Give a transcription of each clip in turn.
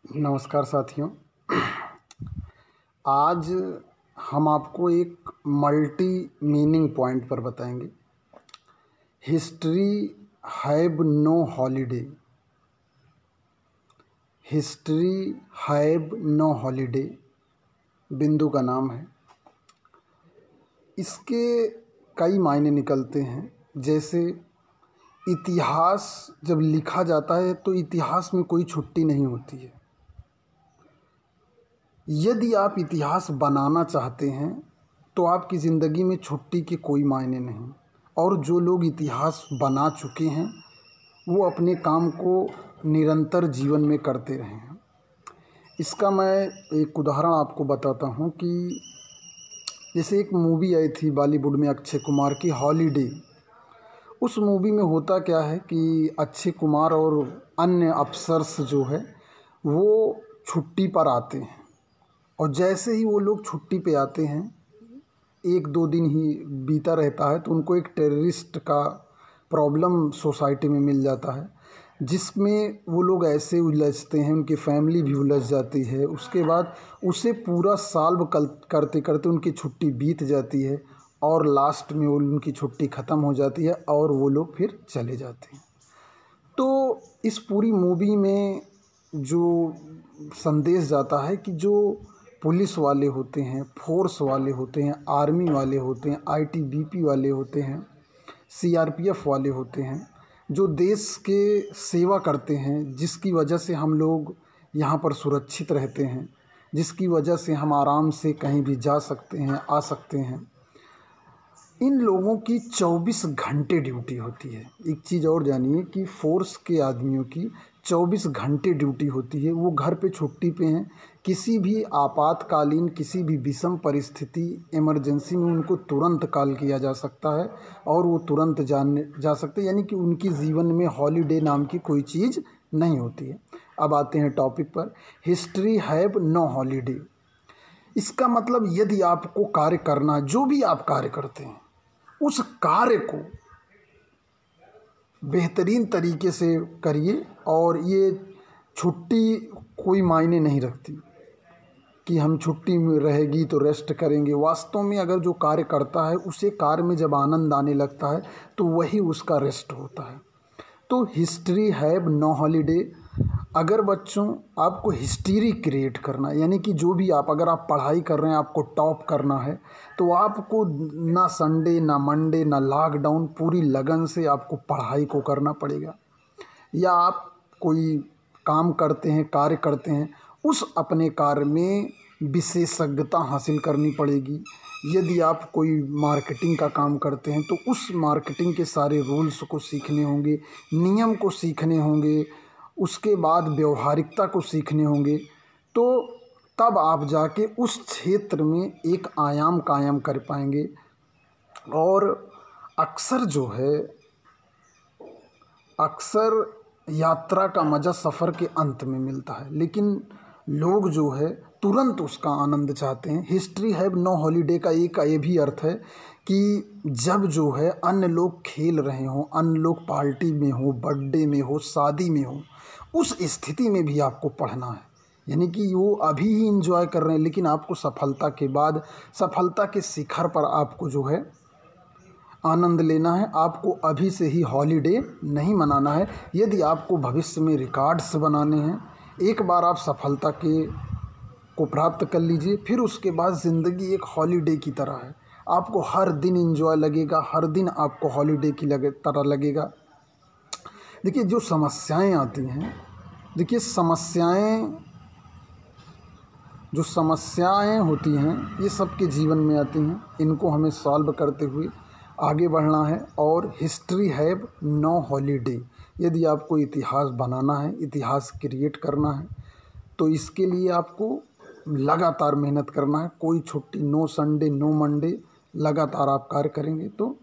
नमस्कार साथियों। आज हम आपको एक मल्टी मीनिंग पॉइंट पर बताएंगे। History have no holiday. History have no holiday बिंदु का नाम है। इसके कई मायने निकलते हैं। जैसे इतिहास जब लिखा जाता है तो इतिहास में कोई छुट्टी नहीं होती है। यदि आप इतिहास बनाना चाहते हैं तो आपकी ज़िंदगी में छुट्टी के कोई मायने नहीं। और जो लोग इतिहास बना चुके हैं वो अपने काम को निरंतर जीवन में करते रहे हैं। इसका मैं एक उदाहरण आपको बताता हूँ कि जैसे एक मूवी आई थी बॉलीवुड में अक्षय कुमार की हॉलीडे। उस मूवी में होता क्या है कि अक्षय कुमार और अन्य अफसर्स जो है वो छुट्टी पर आते हैं, और जैसे ही वो लोग छुट्टी पे आते हैं, एक दो दिन ही बीता रहता है तो उनको एक टेररिस्ट का प्रॉब्लम सोसाइटी में मिल जाता है, जिसमें वो लोग ऐसे उलझते हैं, उनकी फैमिली भी उलझ जाती है। उसके बाद उसे पूरा सॉल्व करते करते उनकी छुट्टी बीत जाती है और लास्ट में उनकी छुट्टी ख़त्म हो जाती है और वो लोग फिर चले जाते हैं। तो इस पूरी मूवी में जो संदेश जाता है कि जो पुलिस वाले होते हैं, फोर्स वाले होते हैं, आर्मी वाले होते हैं, आईटीबीपी वाले होते हैं, सीआरपीएफ वाले होते हैं, जो देश के सेवा करते हैं, जिसकी वजह से हम लोग यहाँ पर सुरक्षित रहते हैं, जिसकी वजह से हम आराम से कहीं भी जा सकते हैं, आ सकते हैं, इन लोगों की 24 घंटे ड्यूटी होती है। एक चीज़ और जानिए कि फोर्स के आदमियों की 24 घंटे ड्यूटी होती है। वो घर पे छुट्टी पे हैं। किसी भी आपातकालीन, किसी भी विषम परिस्थिति, इमरजेंसी में उनको तुरंत कॉल किया जा सकता है और वो तुरंत जा सकते हैं। यानी कि उनकी जीवन में हॉलीडे नाम की कोई चीज़ नहीं होती है। अब आते हैं टॉपिक पर। History have no holiday. इसका मतलब यदि आपको कार्य करना, जो भी आप कार्य करते हैं, उस कार्य को बेहतरीन तरीके से करिए। और ये छुट्टी कोई मायने नहीं रखती कि हम छुट्टी में रहेगी तो रेस्ट करेंगे। वास्तव में अगर जो कार्य करता है उसे कार्य में जब आनंद आने लगता है तो वही उसका रेस्ट होता है। तो हिस्ट्री हैव नो हॉलीडे। अगर बच्चों आपको हिस्ट्री क्रिएट करना, यानी कि जो भी आप, अगर आप पढ़ाई कर रहे हैं, आपको टॉप करना है, तो आपको ना संडे ना मंडे ना लॉकडाउन, पूरी लगन से आपको पढ़ाई को करना पड़ेगा। या आप कोई काम करते हैं, कार्य करते हैं, उस अपने कार्य में विशेषज्ञता हासिल करनी पड़ेगी। यदि आप कोई मार्केटिंग का काम करते हैं तो उस मार्केटिंग के सारे रूल्स को सीखने होंगे, नियम को सीखने होंगे, उसके बाद व्यवहारिकता को सीखने होंगे। तो तब आप जाके उस क्षेत्र में एक आयाम कायम कर पाएंगे। और अक्सर जो है, अक्सर यात्रा का मज़ा सफ़र के अंत में मिलता है, लेकिन लोग जो है तुरंत उसका आनंद चाहते हैं। हिस्ट्री हैव नो हॉलीडे का एक ये भी अर्थ है कि जब जो है अन्य लोग खेल रहे हों, अन्य लोग पार्टी में हो, बर्थडे में हो, शादी में हो, उस स्थिति में भी आपको पढ़ना है। यानी कि वो अभी ही इंजॉय कर रहे हैं, लेकिन आपको सफलता के बाद, सफलता के शिखर पर आपको जो है आनंद लेना है। आपको अभी से ही हॉलीडे नहीं मनाना है। यदि आपको भविष्य में रिकॉर्ड्स बनाने हैं, एक बार आप सफलता को प्राप्त कर लीजिए, फिर उसके बाद ज़िंदगी एक हॉलीडे की तरह है। आपको हर दिन एंजॉय लगेगा, हर दिन आपको हॉलीडे की तरह लगेगा। देखिए जो समस्याएं आती हैं, देखिए जो समस्याएं होती हैं ये सबके जीवन में आती हैं। इनको हमें सॉल्व करते हुए आगे बढ़ना है। और हिस्ट्री हैव नो हॉलीडे। यदि आपको इतिहास बनाना है, इतिहास क्रिएट करना है, तो इसके लिए आपको लगातार मेहनत करना है। कोई छुट्टी, नो संडे नो मंडे, लगातार आप कार्य करेंगे तो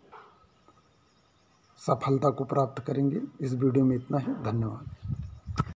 सफलता को प्राप्त करेंगे। इस वीडियो में इतना ही। धन्यवाद।